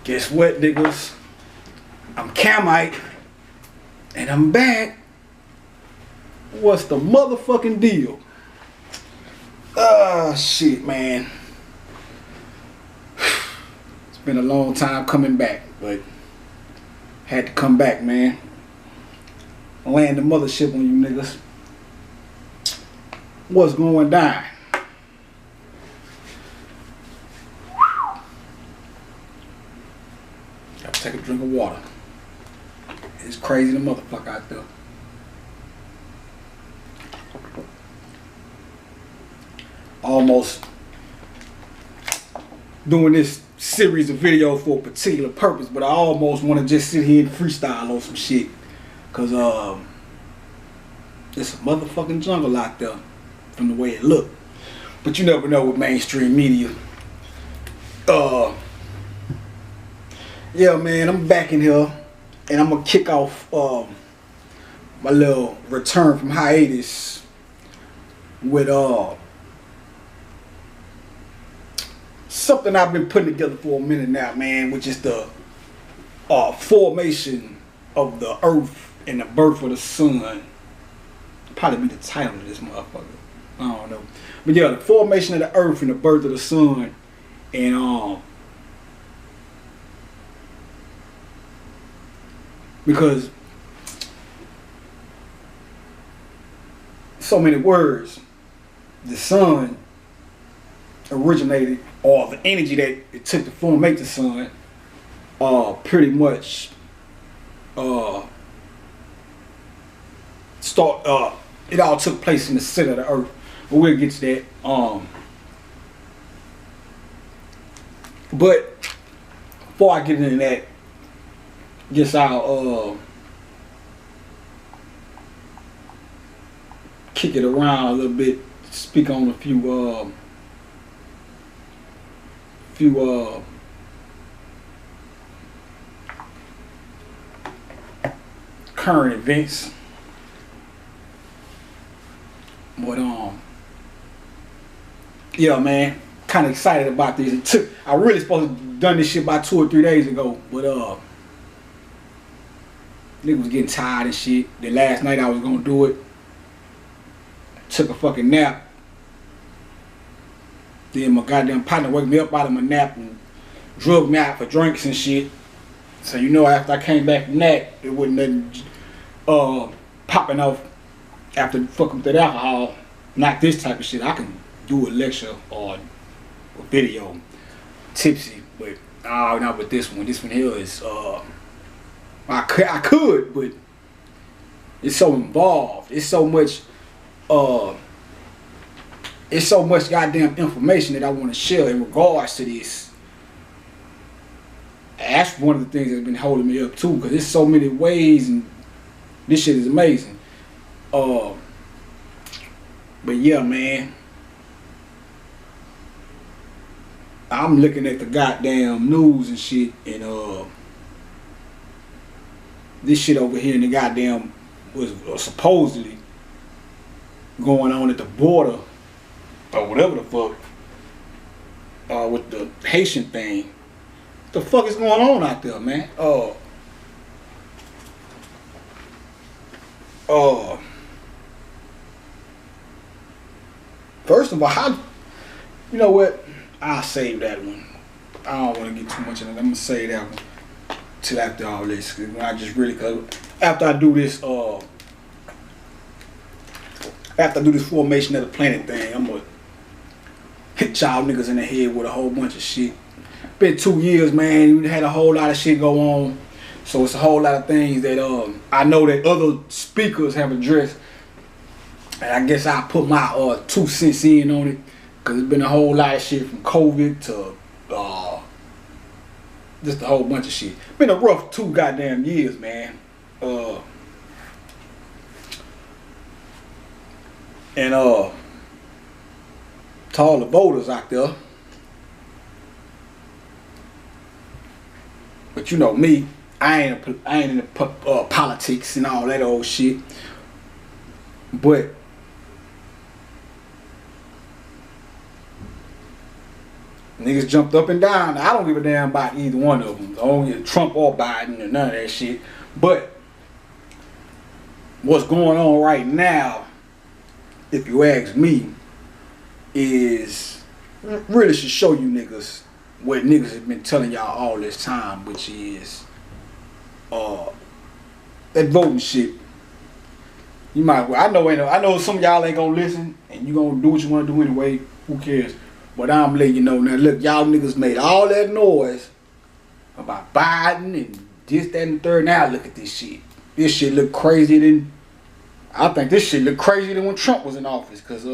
Guess what, niggas? I'm Camite, and I'm back. What's the motherfucking deal? Shit, man. It's been a long time coming back, but had to come back, man. Land the mothership on you niggas. What's going down? Gotta take a drink of water. It's crazy the motherfucker out there. Almost doing this series of videos for a particular purpose, but I almost want to just sit here and freestyle on some shit. Cause it's a motherfucking jungle out there from the way it look. But you never know with mainstream media. Yeah, man, I'm back in here, and I'm gonna kick off my little return from hiatus with something I've been putting together for a minute now, man, which is the formation of the earth and the birth of the sun. Probably be the title of this motherfucker. I don't know. But yeah, the formation of the earth and the birth of the sun. And because so many words, the sun originated, or the energy that it took to formate the sun, pretty much it all took place in the center of the earth. But we'll get to that. But before I get into that, guess I'll kick it around a little bit, speak on a few current events. But yeah, man, kind of excited about this. I really supposed to have done this shit about 2 or 3 days ago, but nigga was getting tired and shit. The last night I was gonna do it, took a fucking nap. Then my goddamn partner woke me up out of my nap and drugged me out for drinks and shit. So you know, after I came back from that, it wasn't nothing popping off after fucking with that alcohol. Not this type of shit. I can do a lecture or a video tipsy, but not with this one. This one here is I could, but it's so involved. It's so much goddamn information that I want to share in regards to this. That's one of the things that's been holding me up too, because there's so many ways, and this shit is amazing. But yeah, man, I'm looking at the goddamn news and shit, and this shit over here in the goddamn was supposedly going on at the border or whatever the fuck with the Haitian thing. What the fuck is going on out there, man? First of all, you know what? I'll save that one. I don't want to get too much in it. I'm gonna save that one till after all this. Cause I just really, cause after I do this formation of the planet thing, I'm gonna hit y'all niggas in the head with a whole bunch of shit. Been 2 years, man. We had a whole lot of shit go on, so it's a whole lot of things that I know that other speakers have addressed, and I guess I'll put my 2 cents in on it, cause it's been a whole lot of shit from COVID to just a whole bunch of shit. Been a rough 2 goddamn years, man. And to all the voters out there, but you know me, I ain't in the politics and all that old shit. But Niggas jumped up and down. I don't give a damn about either one of them. I don't give Trump or Biden or none of that shit. But what's going on right now, if you ask me, is really should show you niggas what niggas have been telling y'all all this time, which is that voting shit. You might well, I know some of y'all ain't gonna listen and you gonna do what you wanna do anyway. Who cares? But I'm letting you know now, look, y'all niggas made all that noise about Biden and this, that, and the third. Now look at this shit. This shit look crazier than, I think this shit look crazier than when Trump was in office. Cause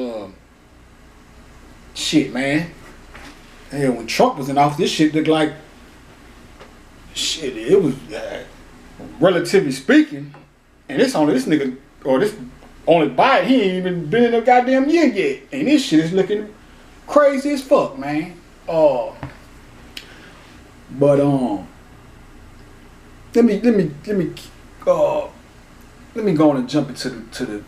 shit, man. Hell, when Trump was in office, this shit looked like, shit, it was, relatively speaking, and this nigga, or this only Biden, he ain't even been in a goddamn year yet. And this shit is looking crazy as fuck, man. But let me go on and jump into the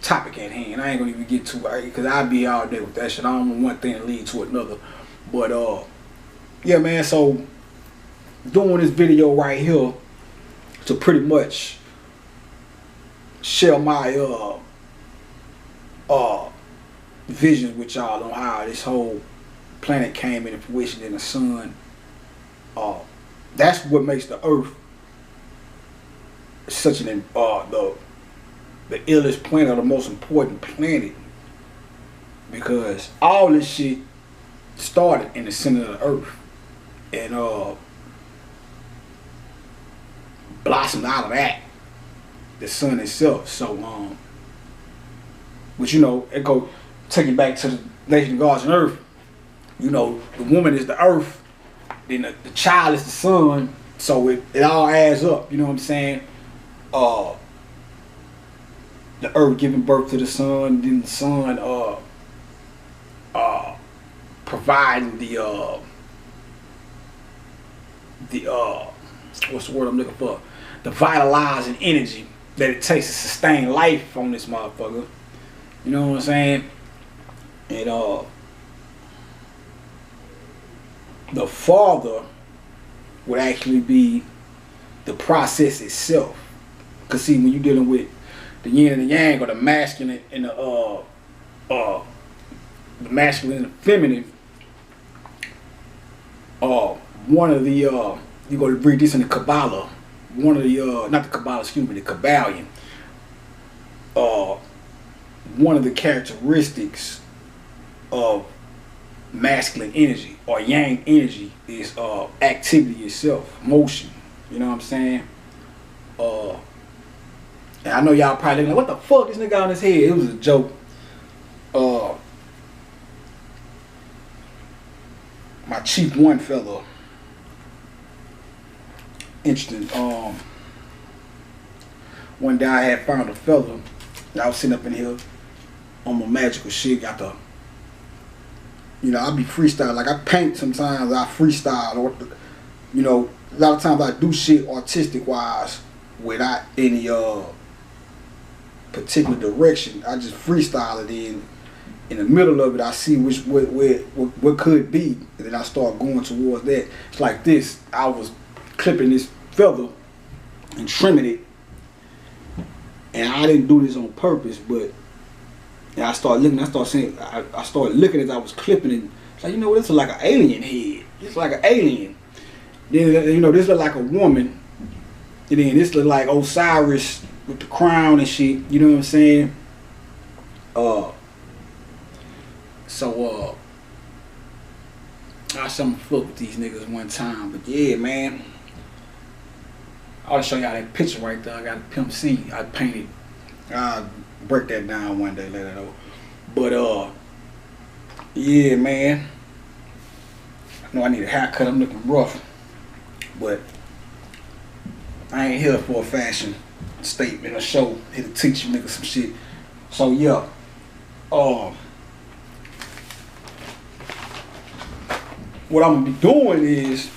topic at hand. I ain't gonna even get to it because I'll be all day with that shit. I don't want one thing to lead to another. But yeah, man. So doing this video right here to pretty much share my visions with y'all on how this whole planet came into fruition in the sun. That's what makes the Earth such an the illest planet, or the most important planet, because all this shit started in the center of the Earth and blossomed out of that, the sun itself. So which, you know, it go taking back to the nation of gods and earth. You know, the woman is the earth, then the child is the sun, so it all adds up, you know what I'm saying? The earth giving birth to the sun, then the sun providing the what's the word I'm looking for? The vitalizing energy that it takes to sustain life on this motherfucker. You know what I'm saying? And the father would actually be the process itself. Cause see, when you're dealing with the yin and the yang, or the masculine and the masculine and the feminine, one of the you go to read this in the Kabbalah. One of the not the Kabbalah, excuse me, the Kabbalion. One of the characteristics of masculine energy or yang energy is activity itself, motion. You know what I'm saying? And I know y'all probably like, what the fuck this nigga on his head? It was a joke. My Chief One fellow, interesting. One day I had found a fella. I was sitting up in here on my magical shit. Got the, you know, I be freestyle. Like I paint sometimes. I freestyle, or you know, a lot of times I do shit artistic wise without any particular direction. I just freestyle it in the middle of it. I see what could be, and then I start going towards that. It's like this. I was clipping this feather and trimming it, and I didn't do this on purpose, but and I started looking. I started looking as I was clipping it. It's like, you know, this is like an alien head. It's like an alien. Then, you know, this look like a woman, and then this look like Osiris with the crown and shit. You know what I'm saying? So I some fuck with these niggas one time, but yeah, man. I'll show y'all that picture right there. I got a Pimp C. I painted. I'll break that down one day later though. But yeah, man. I know I need a haircut. I'm looking rough, but I ain't here for a fashion statement or show. Here to teach you niggas some shit. So yeah, what I'm gonna be doing is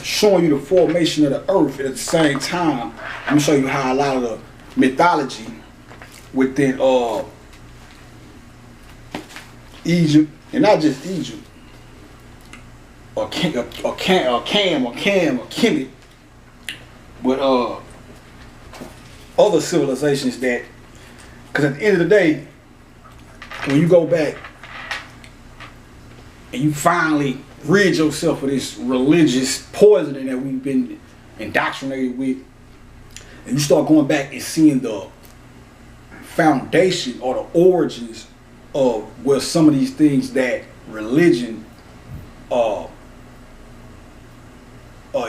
showing you the formation of the earth. At the same time, I'm gonna show you how a lot of the mythology within Egypt, and not just Egypt, Kemet, but other civilizations that, because at the end of the day, when you go back and you finally rid yourself of this religious poisoning that we've been indoctrinated with, and you start going back and seeing the foundation or the origins of where some of these things that religion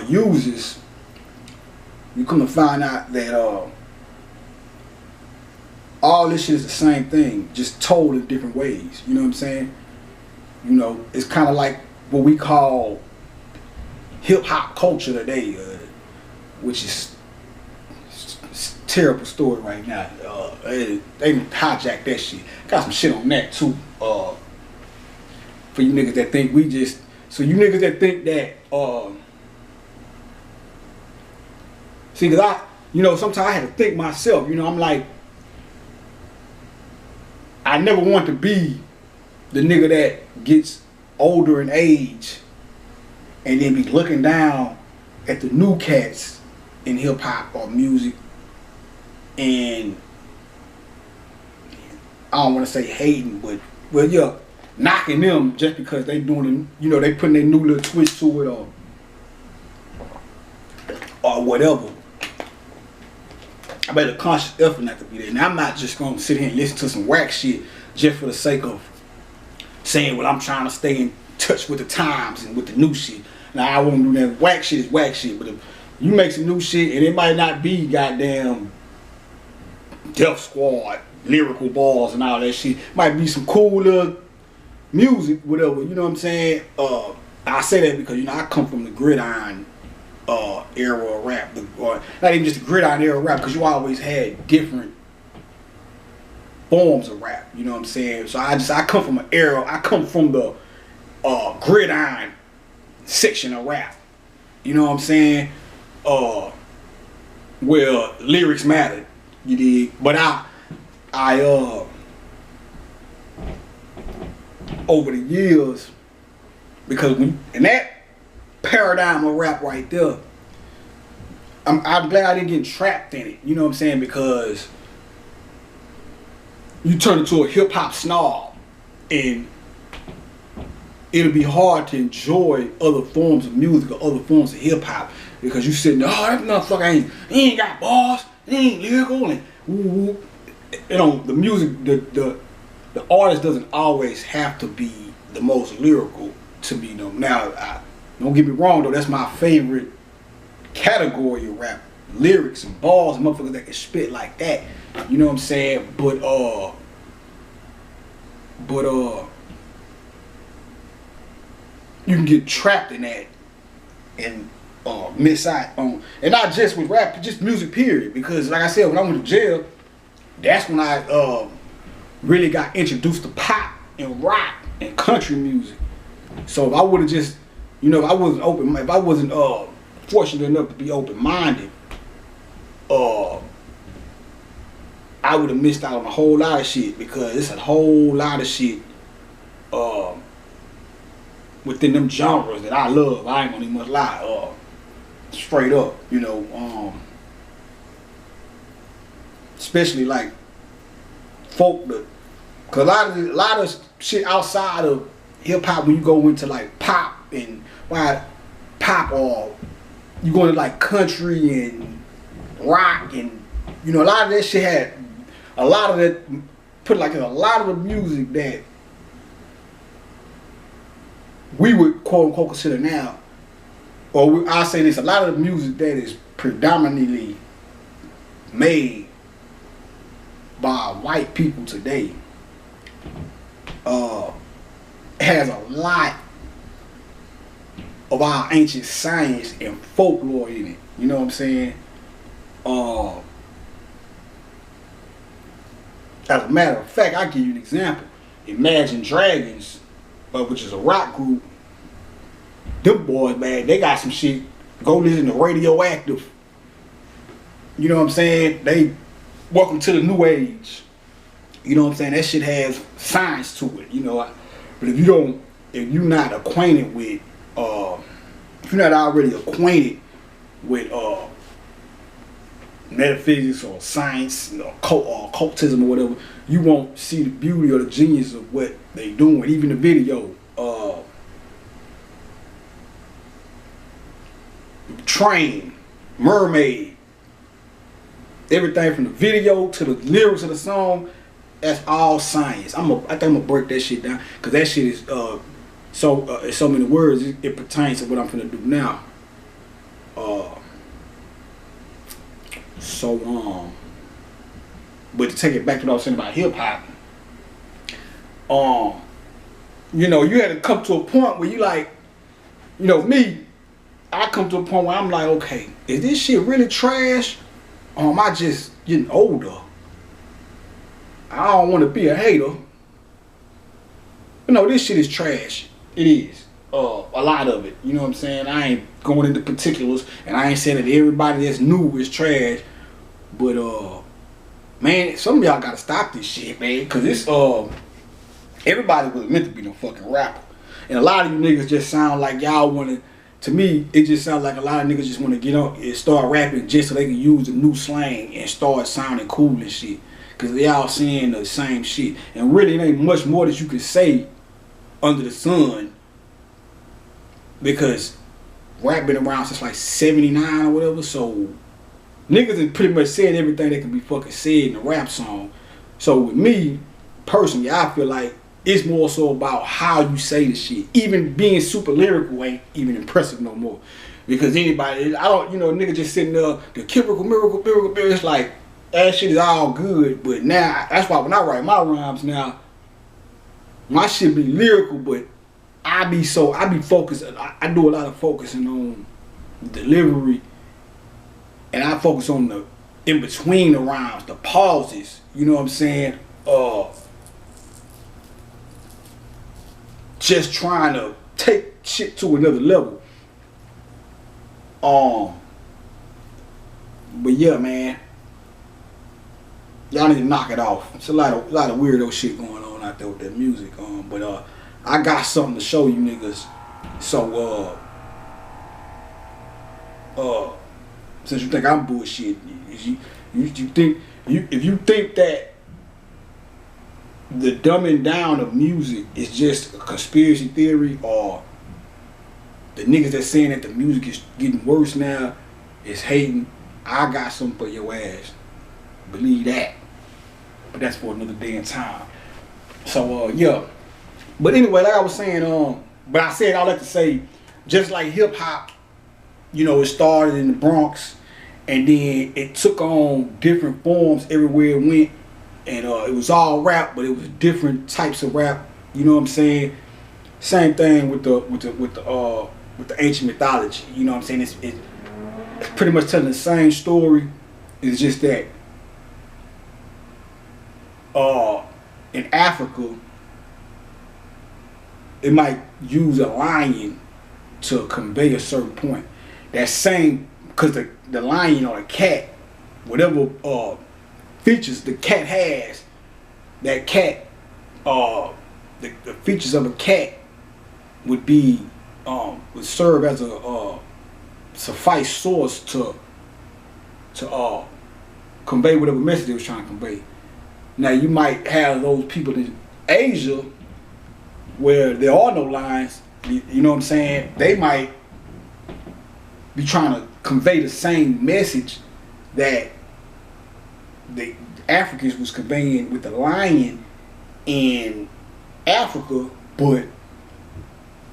uses, you come to find out that all this shit is the same thing, just told in different ways. You know what I'm saying? You know, it's kind of like what we call hip hop culture today, which is it's a terrible story right now. They hijacked that shit. Got some shit on that too. For you niggas that think we just, so you niggas that think that, see, cause sometimes I had to think myself. You know, I'm like, I never want to be the nigga that gets older in age and then be looking down at the new cats in hip hop or music, and I don't want to say hating, but well, yeah, knocking them just because they doing, they putting their new little twist to it or whatever. I made a conscious effort not to be there. And I'm not just gonna sit here and listen to some whack shit just for the sake of saying, well, I'm trying to stay in touch with the times and with the new shit. Now, I won't do that. Whack shit is whack shit, but if you make some new shit and it might not be goddamn Death Squad, lyrical balls and all that shit, might be some cooler music, whatever, you know what I'm saying? I say that because, I come from the gridiron era of rap, or not even just the gridiron era of rap, because you always had different forms of rap, you know what I'm saying? So I come from an era, I come from the gridiron section of rap, you know what I'm saying? Where lyrics mattered, you dig? But I over the years, because in that paradigm of rap right there, I'm glad I didn't get trapped in it, you know what I'm saying? Because you turn into a hip hop snob and it'll be hard to enjoy other forms of music or other forms of hip hop because you sitting there, oh, that motherfucker he ain't got bars, he ain't lyrical, and woo, the music, the artist doesn't always have to be the most lyrical to me. Now, don't get me wrong though, that's my favorite category of rap. Lyrics and bars and motherfuckers that can spit like that. You know what I'm saying? But you can get trapped in that and miss out on, and not just with rap, but just music period. Because like I said, when I went to jail, that's when I really got introduced to pop and rock and country music. So if I would have just, if I wasn't fortunate enough to be open-minded, I would have missed out on a whole lot of shit, because it's a whole lot of shit within them genres that I love. I ain't gonna even much lie, straight up, especially like folk, cause a lot of shit outside of hip hop, when you go into like pop and pop, or you go into like country and rock, and a lot of that shit had a lot of that, put like in a lot of the music that we would quote unquote consider now, or I'll say this, a lot of the music that is predominantly made by white people today has a lot of our ancient science and folklore in it. You know what I'm saying? As a matter of fact, I'll give you an example. Imagine Dragons, which is a rock group. Them boys, man, they got some shit. Go listen to Radioactive. You know what I'm saying? They welcome to the new age. You know what I'm saying? That shit has science to it, But if you're not acquainted with if you're not already acquainted with metaphysics or science or occultism or whatever, you won't see the beauty or the genius of what they doing. Even the video, Train, Mermaid, everything from the video to the lyrics of the song, that's all science. I think I'm gonna break that shit down, because that shit is in so many words, it pertains to what I'm gonna do now. But to take it back to what I was saying about hip hop, you know, you had to come to a point where you like, you know, me, I come to a point where I'm like, okay, is this shit really trash, or am I just getting older? I don't want to be a hater. But no, this shit is trash. It is. A lot of it. You know what I'm saying? I ain't going into particulars, and I ain't saying that everybody that's new is trash. But man, some of y'all gotta stop this shit, man. Cause it's everybody was meant to be no fucking rapper. And a lot of you niggas just sound like y'all wanna, to me, it just sounds like a lot of niggas just wanna get on and start rapping just so they can use the new slang and start sounding cool and shit. Cause they all saying the same shit. And really it ain't much more that you can say under the sun, because rap been around since like 79 or whatever, so niggas have pretty much said everything that can be fucking said in a rap song. So with me, personally, I feel like it's more so about how you say the shit. Even being super lyrical ain't even impressive no more. Because anybody, I don't, you know, nigga just sitting there, the miracle, it's like, that shit is all good, but now, that's why when I write my rhymes now, my shit be lyrical, but I be focused, I do a lot of focusing on delivery, and I focus on the in between the rhymes, the pauses, you know what I'm saying? Just trying to take shit to another level. But yeah, man, y'all need to knock it off. It's a lot of weirdo shit going on out there with that music. But I got something to show you niggas. So since you think I'm bullshit, if you think that the dumbing down of music is just a conspiracy theory, or the niggas that's saying that the music is getting worse now is hating, I got something for your ass. Believe that. But that's for another day and time. So yeah. But anyway, like I was saying, but I said all that to say, just like hip hop, you know, it started in the Bronx, and then it took on different forms everywhere it went, and it was all rap, but it was different types of rap. You know what I'm saying? Same thing with the ancient mythology. You know what I'm saying? It's pretty much telling the same story. It's just that in Africa, it might use a lion to convey a certain point. That same, because the lion or the cat, whatever features the cat has, that cat, the features of a cat would be would serve as a suffice source to convey whatever message they was trying to convey. Now you might have those people in Asia where there are no lines, you know what I'm saying? They might be trying to convey the same message that the Africans was conveying with the lion in Africa, but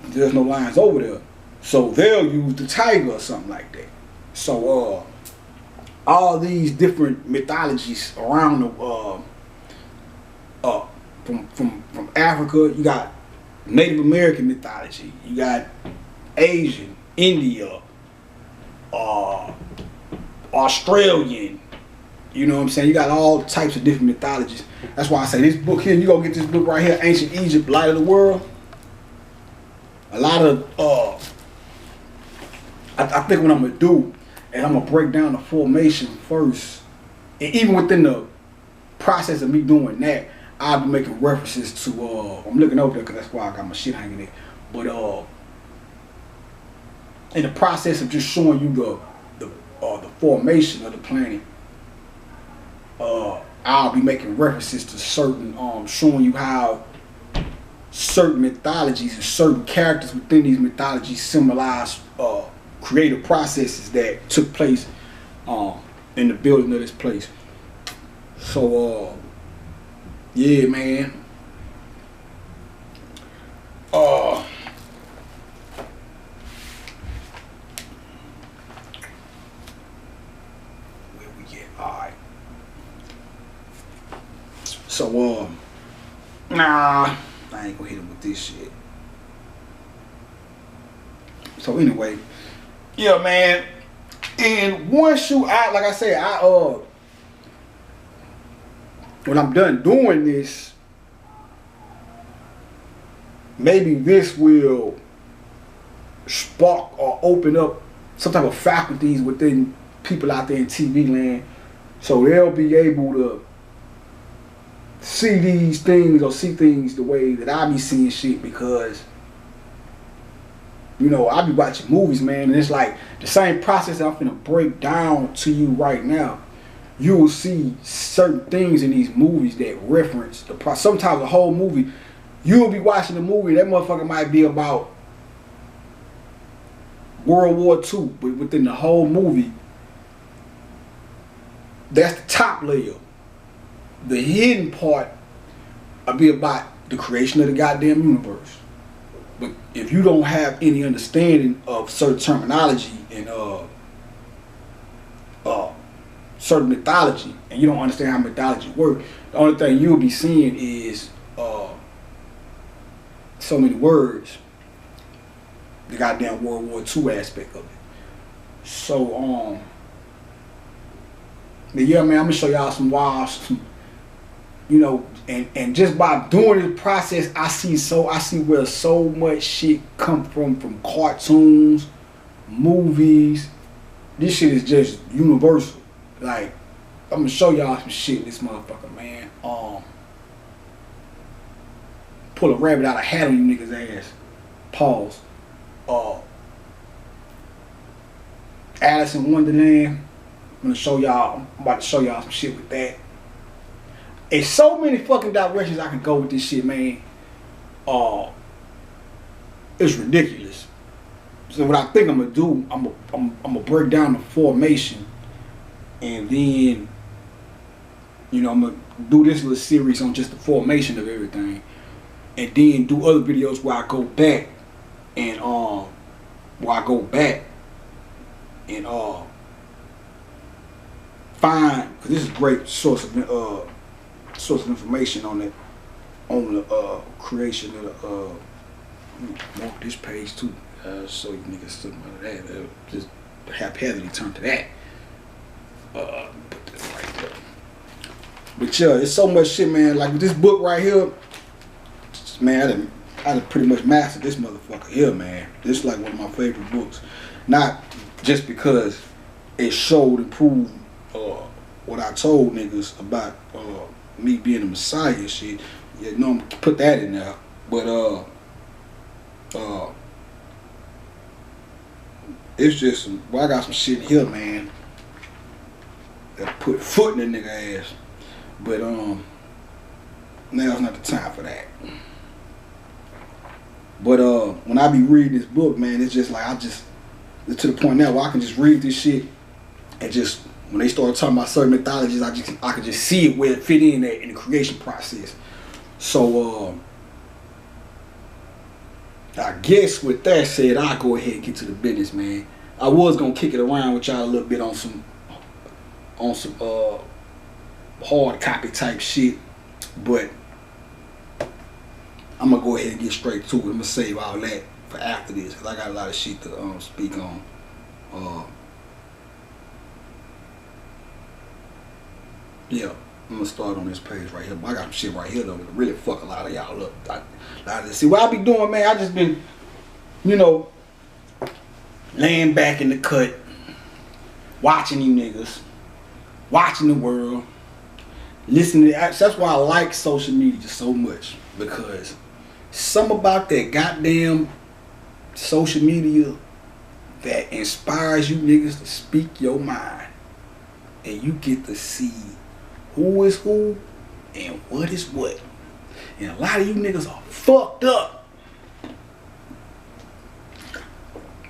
there's no lines over there. So they'll use the tiger or something like that. So all these different mythologies around the from Africa, you got Native American mythology, you got Asian, India, Australian, you know what I'm saying? You got all types of different mythologies. That's why I say this book here, you gonna get this book right here, Ancient Egypt, Light of the World. A lot of I think what I'm gonna do is I'm gonna break down the formation first, and even within the process of me doing that, I'll be making references to I'm looking over there because that's why I got my shit hanging there. But in the process of just showing you the formation of the planet, I'll be making references to certain, showing you how certain mythologies and certain characters within these mythologies symbolize creative processes that took place in the building of this place. So, yeah, man. Where we at? Alright. So, nah, I ain't gonna hit him with this shit. So anyway, yeah, man. And once you out, like I said, when I'm done doing this, maybe this will spark or open up some type of faculties within people out there in TV land, so they'll be able to see these things or see things the way that I be seeing shit, because you know, I be watching movies, man, and it's like the same process that I'm finna break down to you right now. You will see certain things in these movies that reference the process. Sometimes the whole movie, you'll be watching the movie, that motherfucker might be about World War II, but within the whole movie, that's the top layer. The hidden part will be about the creation of the goddamn universe. But if you don't have any understanding of certain terminology and certain mythology, and you don't understand how mythology works, the only thing you'll be seeing is so many words, the goddamn World War II aspect of it. So yeah, man, I'm gonna show y'all some wild, you know, and just by doing this process, I see where so much shit come from cartoons, movies. This shit is just universal. Like, I'm gonna show y'all some shit in this motherfucker, man. Pull a rabbit out of a hat on you niggas' ass. Pause. Alice in Wonderland. I'm about to show y'all some shit with that. There's so many fucking directions I can go with this shit, man. It's ridiculous. So what I think I'm gonna do, I'm gonna break down the formation, and then, you know, I'm gonna do this little series on just the formation of everything, and then do other videos where I go back and find, because this is a great source of information on the creation of the mark this page too. So you niggas something out of that. Just haphazardly turn to that. Put this right there. But yeah, it's so much shit, man. Like with this book right here, man, I done pretty much mastered this motherfucker here, man. This is like one of my favorite books. Not just because it showed and proved what I told niggas about me being a messiah and shit. Yeah, you know, I'm gonna put that in there. But it's just, well, I got some shit here, man, that put foot in the nigga ass. But now's not the time for that. But when I be reading this book, man, it's just like it's to the point now where I can just read this shit and just, when they start talking about certain mythologies, I can just see it where it fit in there in the creation process. So I guess with that said, I'll go ahead and get to the business, man. I was gonna kick it around with y'all a little bit on some hard copy type shit, but I'm gonna go ahead and get straight to it. I'm gonna save all that for after this, because I got a lot of shit to speak on. Yeah, I'm gonna start on this page right here. I got some shit right here though to really fuck a lot of y'all up. See what I be doing, man. I just been, you know, laying back in the cut, watching you niggas, watching the world, listening. That's why I like social media so much, because something about that goddamn social media that inspires you niggas to speak your mind. And you get to see who is who and what is what. And a lot of you niggas are fucked up.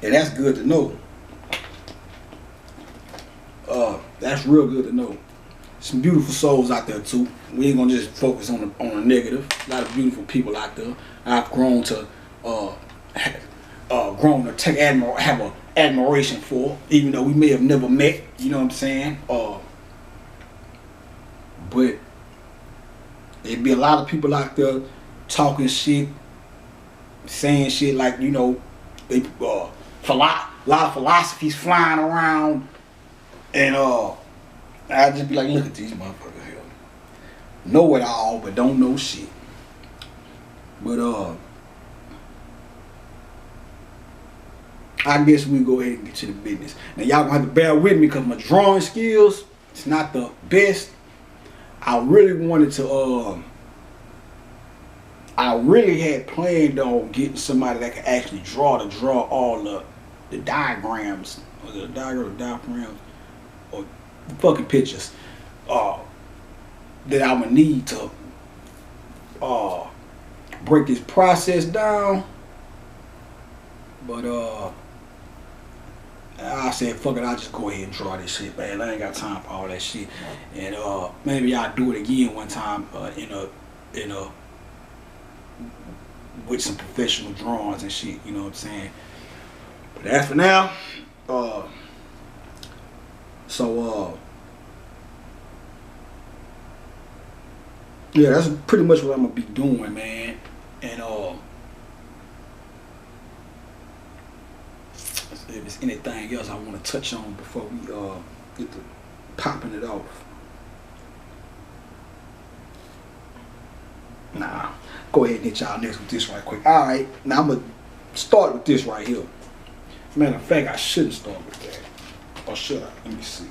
And that's good to know. That's real good to know. Some beautiful souls out there too. We ain't gonna just focus on the negative. A lot of beautiful people out there. I've grown to take have an admiration for, even though we may have never met. You know what I'm saying? But there'd be a lot of people out there talking shit, saying shit like, you know, they a lot of philosophies flying around, and I'd just be like, look at these motherfuckers here. Know it all, but don't know shit. But I guess we go ahead and get to the business. Now y'all gonna have to bear with me because my drawing skills, it's not the best. I really wanted to I really had planned on getting somebody that could actually draw all the diagrams, or the diagrams, or the fucking pictures that I would need to break this process down. But I said, fuck it, I'll just go ahead and draw this shit, man. I ain't got time for all that shit. And maybe I'll do it again one time with some professional drawings and shit, you know what I'm saying? But as for now, yeah, that's pretty much what I'm gonna be doing, man. And if there's anything else I want to touch on before we get to popping it off. Nah, go ahead and hit y'all next with this right quick. Alright, now I'm gonna start with this right here. Matter of fact, I shouldn't start with that. Or should I? Let me see.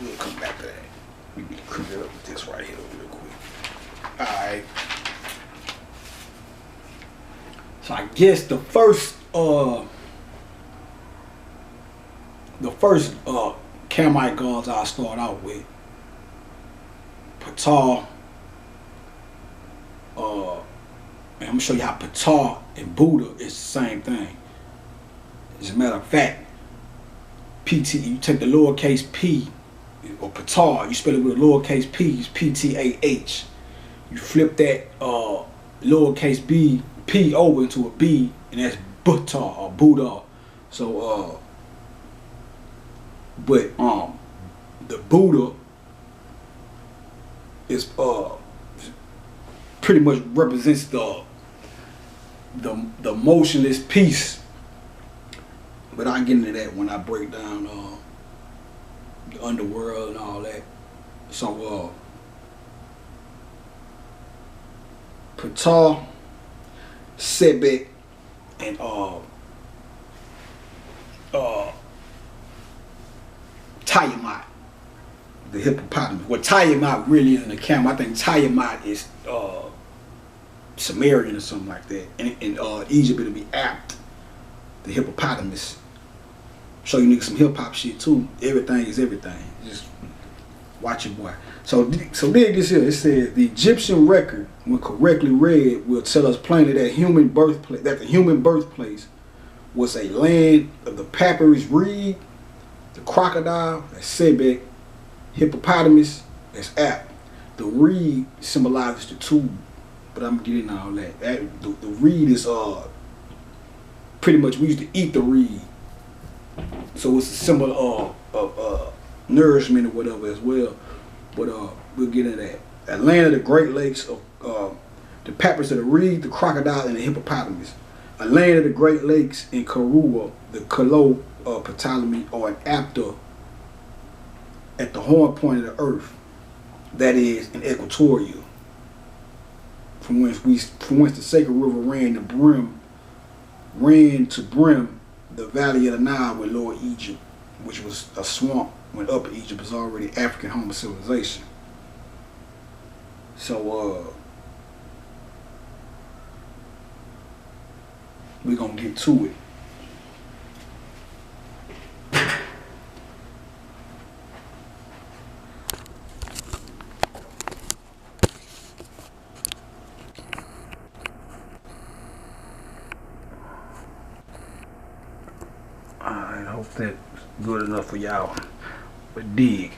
We'll come back to that. We need to clean it up with this right here real quick. Alright. So I guess the first Camite guns I'll start out with. Patar. And I'm gonna show you how Patar and Buddha is the same thing. As a matter of fact, PT, you take the lowercase p, or Patar, you spell it with a lowercase p, it's P-T-A-H. You flip that lowercase b, p over into a b, and that's Buddha or Buddha. So, but the Buddha is pretty much represents the motionless piece. But I'll get into that when I break down the underworld and all that. So Patar, Sebek, and Tiamat, the hippopotamus. What Tiamat really is in the camp, I think Tiamat is Sumerian or something like that. And in Egypt it'll be Apt, the hippopotamus. Show you niggas some hip hop shit too. Everything is everything. Just watch your boy. So dig this here. It says the Egyptian record, when correctly read, will tell us plainly that the human birthplace was a land of the papyrus reed, the crocodile, that's Sebek, hippopotamus, that's Apt. The reed symbolizes the tube, but I'm getting all that. The reed is pretty much we used to eat the reed. So it's a symbol of nourishment or whatever as well. But we'll get into that. A land of the Great Lakes, the papyrus of the reed, the crocodile, and the hippopotamus. A land of the Great Lakes in Karua, the Kalo Ptolemy, or an Aptor at the horn point of the earth, that is in Equatoria, from whence the sacred river ran to brim the valley of the Nile with Lower Egypt, which was a swamp when Upper Egypt was already African home of civilization. So we're gonna get to it. I hope that's good enough for y'all. But dig.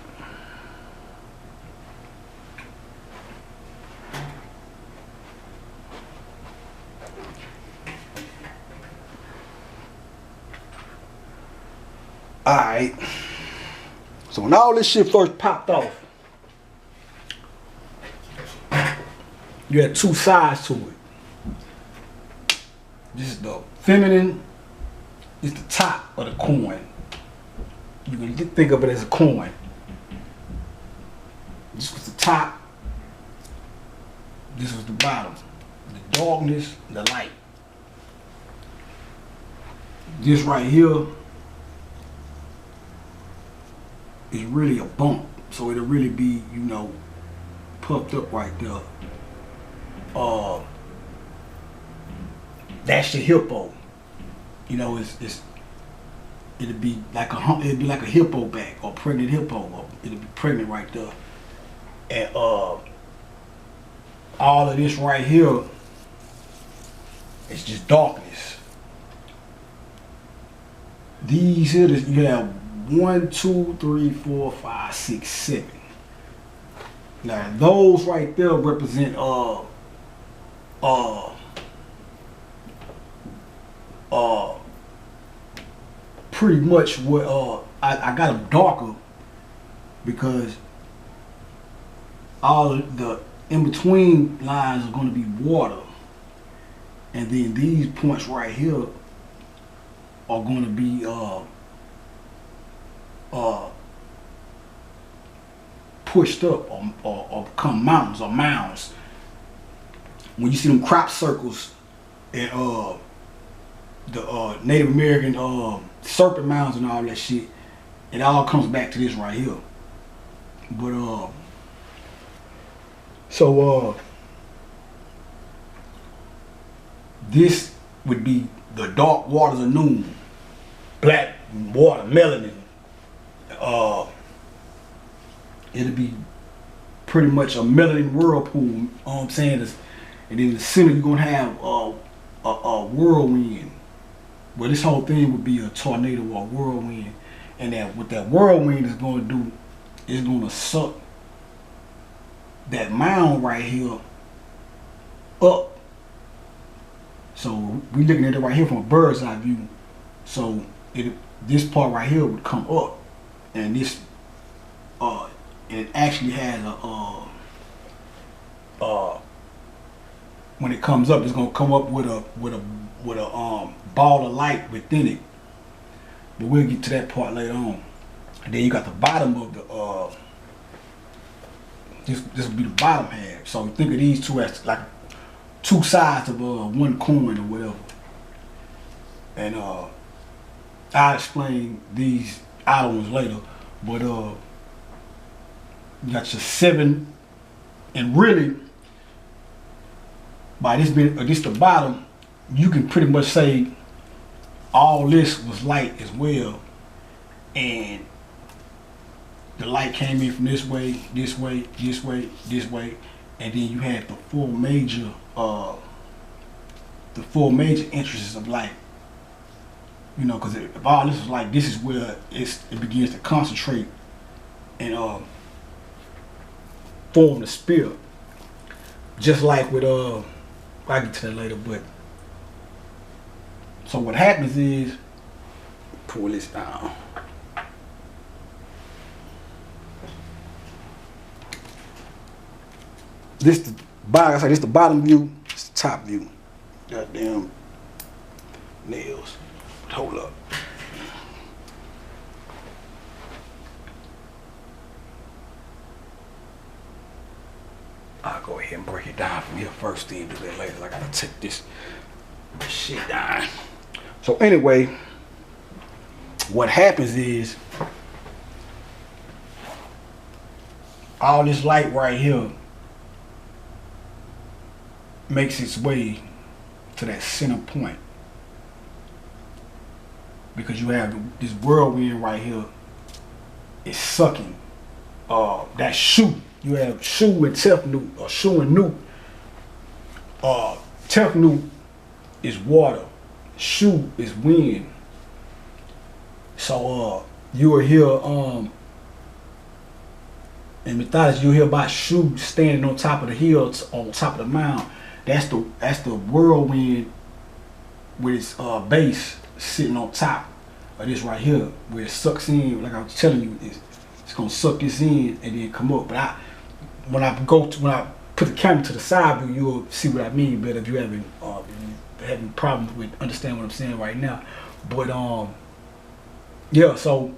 Alright. So when all this shit first popped off, you had two sides to it. This is the feminine, it's the top of the coin. You can think of it as a coin. This was the top, this was the bottom. The darkness, the light. This right here is really a bump. So it'll really be, you know, puffed up right there. That's the hippo. You know, it'll be like a hippo back, or pregnant hippo, or it'll be pregnant right there. And all of this right here is just darkness. These here, you have 1, 2, 3, 4, 5, 6, 7. Now those right there represent pretty much what I got them darker because all the in between lines are going to be water, and then these points right here are going to be pushed up or become mountains or mounds. When you see them crop circles and the Native American serpent mounds and all that shit, it all comes back to this right here. But this would be the dark waters of noon, black water, melanin. It'll be pretty much a melanin whirlpool. You know what I'm saying? And in the center you're gonna have a whirlwind. Well, this whole thing would be a tornado or a whirlwind, and that what that whirlwind is gonna do is gonna suck that mound right here up. So we looking at it right here from a bird's eye view. So this part right here would come up, and this it actually has a when it comes up, it's gonna come up with a ball of light within it. But we'll get to that part later on. And then you got the bottom of the this will be the bottom half. So think of these two as like two sides of one coin or whatever. And I'll explain these other ones later. But you got your 7, and really by this being this the bottom, you can pretty much say all this was light as well, and the light came in from this way, this way, this way, this way, and then you had the four major entrances of light. You know, because if all this is light, this is where it begins to concentrate and form the spirit. Just like with I'll get to that later, but So what happens is, pull this down. This the bottom. I say this the bottom view. It's the top view. Goddamn nails. Hold up. I'll go ahead and break it down from here first, then do that later. I gotta take this shit down. So anyway, what happens is all this light right here makes its way to that center point, because you have this whirlwind right here is sucking that shoe. You have Shu and Tefnut, or Shu and Nut. Tefnut is water, Shu is wind. So you will hear in mythology you'll hear about Shu standing on top of the hills, on top of the mound. That's the whirlwind with its base sitting on top of this right here, where it sucks in. Like I was telling you, it's gonna suck this in and then come up. But when I put the camera to the side view, you'll see what I mean better if you having problems with understanding what I'm saying right now. But yeah, so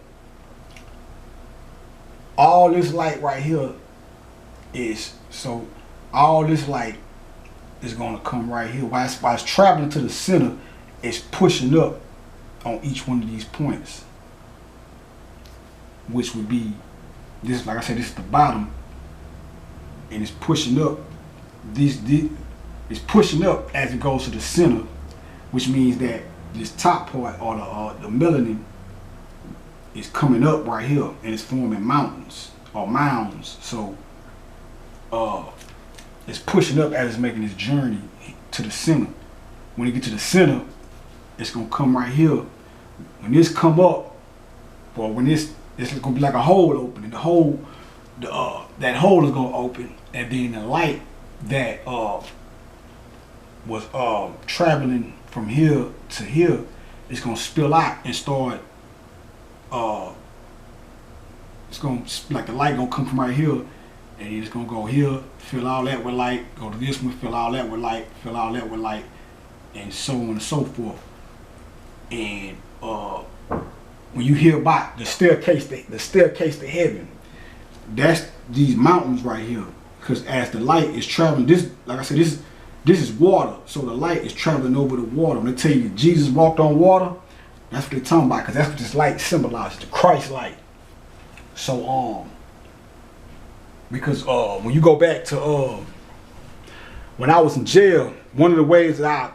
all this light right here is, so all this light is gonna come right here. While it's traveling to the center, it's pushing up on each one of these points, which would be this. Like I said, this is the bottom, and it's pushing up. It's pushing up as it goes to the center, which means that this top part, or the melanin, is coming up right here, and it's forming mountains or mounds. So it's pushing up as it's making this journey to the center. When it get to the center, it's gonna come right here. When this come up, or when it's gonna be like a hole opening. The hole, that hole is gonna open, and then the light that was traveling from here to here is gonna spill out and start. It's gonna, like the light gonna come from right here, and it's gonna go here, fill all that with light, go to this one, fill all that with light, fill all that with light, and so on and so forth. And when you hear about the staircase to heaven, that's these mountains right here. Because as the light is traveling, this, like I said, this is water. So the light is traveling over the water. When they tell you Jesus walked on water, that's what they're talking about, because that's what this light symbolizes, the Christ light. So because when you go back to when I was in jail, one of the ways that I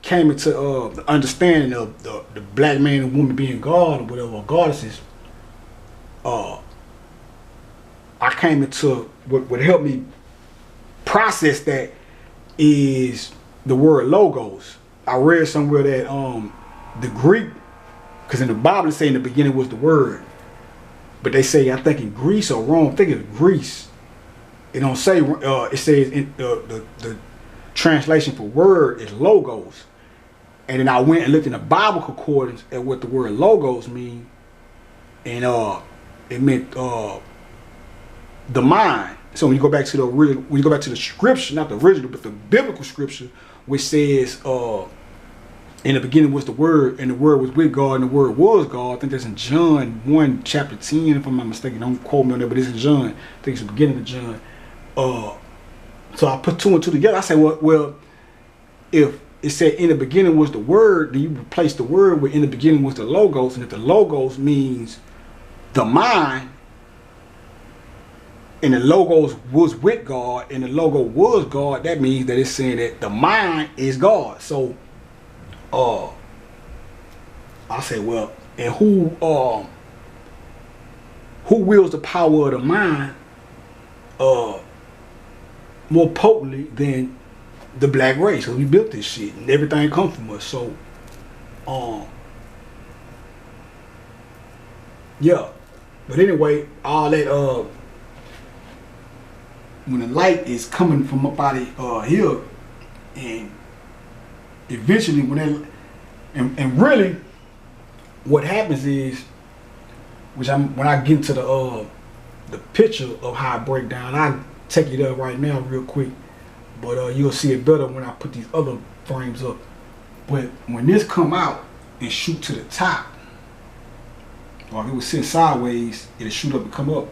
came into the understanding of the black man and woman being God, or whatever, or goddesses, I came into what helped me process that is the word logos. I read somewhere that the Greek, because in the Bible it say in the beginning was the word, but they say, I think in Greece or Rome, I think it's Greece, it don't say, it says in the translation for word is logos. And then I went and looked in the Bible concordance at what the word logos mean, and it meant the mind. So when you go back to the original, when you go back to the scripture, not the original, but the biblical scripture, which says in the beginning was the word, and the word was with God, and the word was God. I think that's in John 1 chapter 10, if I'm not mistaken. Don't quote me on that, but it's in John. I think it's the beginning of John. So I put two and two together. I said, well, if it said in the beginning was the word, then you replace the word with in the beginning was the logos. And if the logos means the mind, and the logos was with God, and the logo was God, that means that it's saying that the mind is God. So I say, well, and who wields the power of the mind more potently than the black race? Because we built this shit and everything comes from us. So yeah, but anyway, all that when the light is coming from up out of here, and eventually when And really, what happens is, when I get into the picture of how I break down, I take it up right now real quick, but you'll see it better when I put these other frames up. But when this come out and shoot to the top, or if it was sitting sideways, it'll shoot up and come up.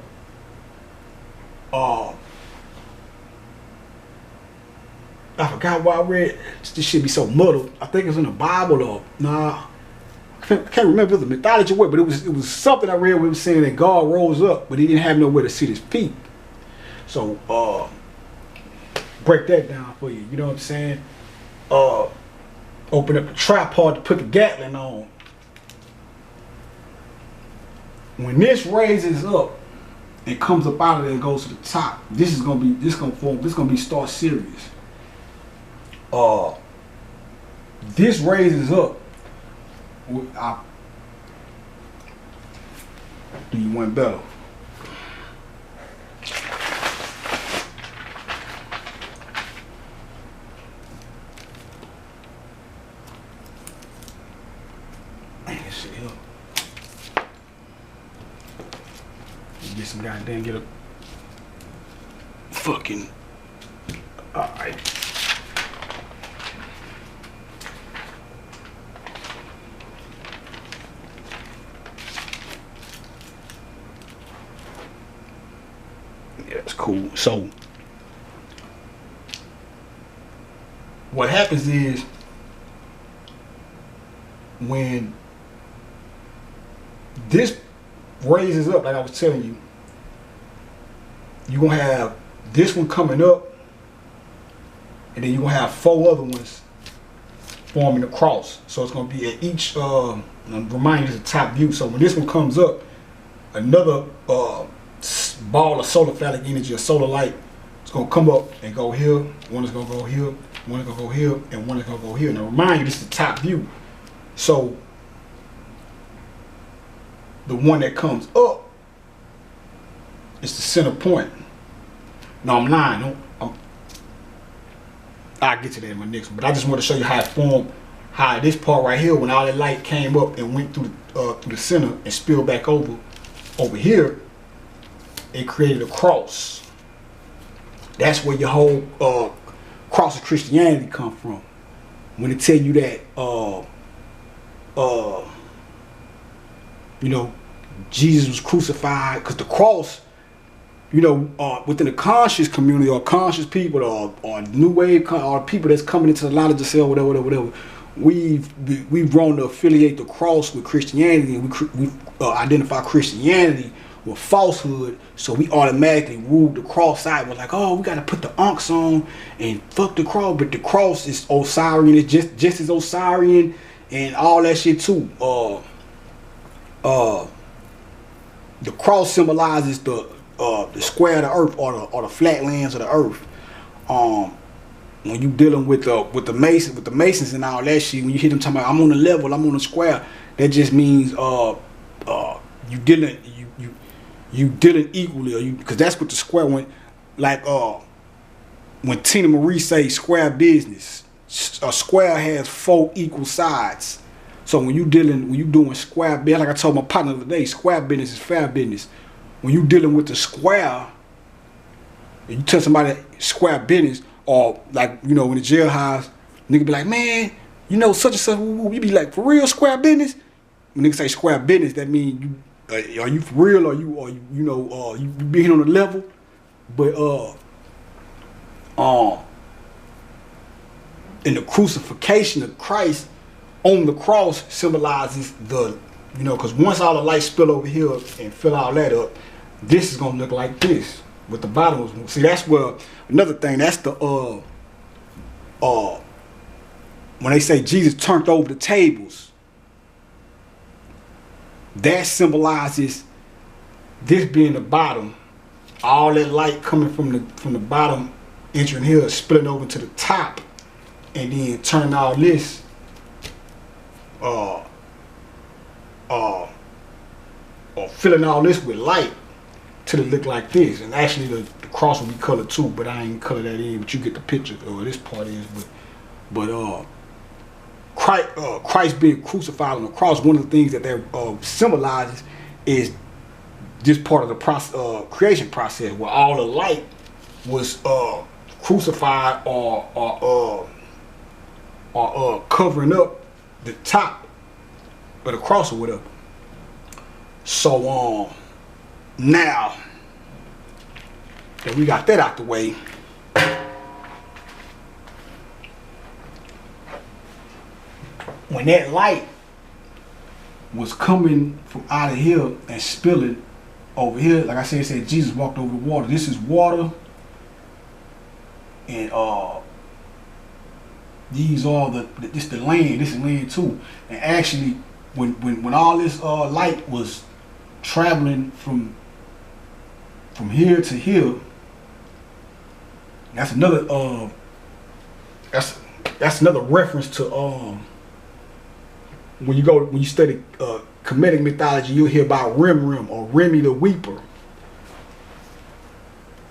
I forgot why I read. This shit be so muddled. I think it's in the Bible or nah. I can't remember if it was a mythology word, but it was something I read where it was saying that God rose up, but he didn't have nowhere to sit his feet. So break that down for you. You know what I'm saying? Open up the tripod to put the Gatling on. When this raises up and comes up out of there and goes to the top, this gonna be Star Sirius. This raises up. I'll do you one better. Man, this shit here. Get some goddamn, get a fucking. Alright. Yeah, it's cool. So, what happens is, when this raises up, like I was telling you, you're going to have this one coming up, and then you're going to have 4 other ones forming a cross. So it's going to be at each, remind you, it's a top view. So when this one comes up, another ball of solar phallic energy, or solar light, it's going to come up and go here. One is going to go here, one is going to go here, and one is going to go here. Now remind you, this is the top view. So the one that comes up is the center point. No, I'm lying. I'll get to that in my next one. But I just want to show you how it formed, how this part right here, when all that light came up and went through the center and spilled back over here, it created a cross. That's where your whole cross of Christianity come from. When they tell you that you know, Jesus was crucified, because the cross, you know, within the conscious community or conscious people or new wave or people that's coming into the knowledge of self, whatever, we've grown to affiliate the cross with Christianity, and we identify Christianity with falsehood, so we automatically ruled the cross side. We're like, oh, we got to put the unks on and fuck the cross, but the cross is Osirian, it's just as Osirian and all that shit too. The cross symbolizes the square of the earth, or the flatlands of the earth. When you dealing with the masons and all that shit, when you hear them talking about I'm on the level, I'm on the square, that just means you dealing equally, or you, because that's what the square went like. When Tina Marie say square business, a square has 4 equal sides. So when you doing square business, like I told my partner the other day, square business is fair business. When you dealing with the square, and you tell somebody square business, or like, you know, in the jailhouse, nigga be like, man, you know, such and such, you be like, for real, square business? When nigga say square business, that means you, are you for real, or you know, you being on the level? But in the crucifixion of Christ on the cross symbolizes the, you know, because once all the light spill over here and fill all that up, this is gonna look like this with the bottom. See, that's where another thing. That's the when they say Jesus turned over the tables, that symbolizes this being the bottom. All that light coming from the bottom, entering here, spilling over to the top, and then turning all this or filling all this with light till it look like this. And actually the cross will be colored too, but I ain't color that in, but you get the picture of this part is. But Christ being crucified on the cross, one of the things that symbolizes is this part of the creation process where all the light was crucified or covering up the top of the cross or whatever. So now that we got that out the way, when that light was coming from out of here and spilling over here, like I said, it said Jesus walked over the water. This is water, and these are this the land. This is land too. And actually, when all this light was traveling from here to here, that's another that's another reference to when you study Kemetic mythology, you'll hear about Rim or Remy the Weeper.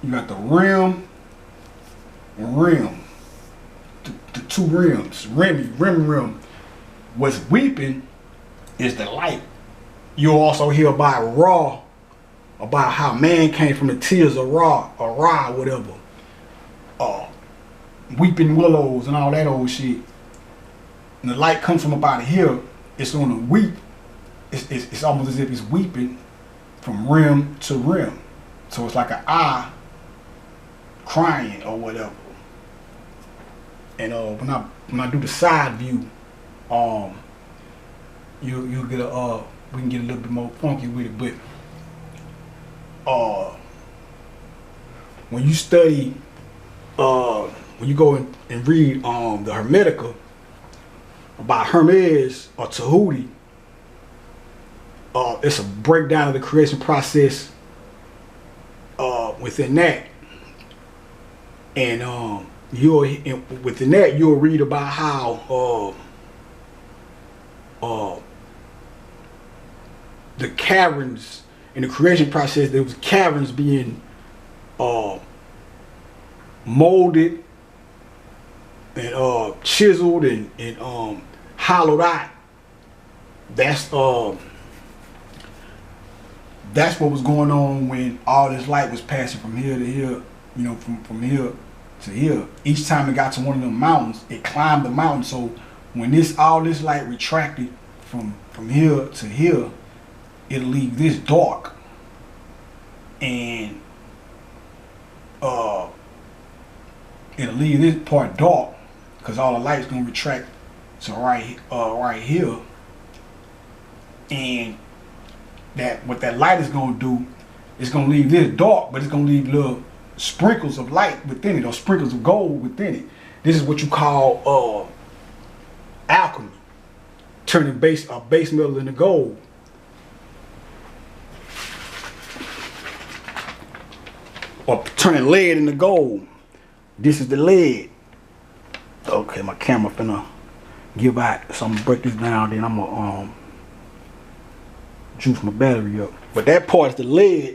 You got the Rim and Rim, the two rims. Rim. What's weeping is the light. You'll also hear about Ra, about how man came from the tears of Ra, or Ra, whatever. Weeping willows and all that old shit. And the light comes from up out of here. It's gonna weep. It's almost as if it's weeping from rim to rim. So it's like an eye crying or whatever. And when I do the side view, you'll get we can get a little bit more funky with it. But when you study, when you go and read the Hermetica about Hermes or Tahuti, it's a breakdown of the creation process within that, and within that you'll read about how the caverns in the creation process, there was caverns being molded and chiseled and hollowed out. That's what was going on when all this light was passing from here to here, from here to here. Each time it got to one of them mountains, it climbed the mountain. So when all this light retracted from here to here, it'll leave this dark, and it'll leave this part dark because all the light's gonna retract to right here, and what that light is gonna do, it's gonna leave this dark, but it's gonna leave little sprinkles of light within it, or sprinkles of gold within it. This is what you call alchemy, turning base metal into gold. Or turning lead into gold. This is the lead. Okay, my camera finna give out, so I'm gonna break this down, then I'm gonna juice my battery up. But that part is the lead.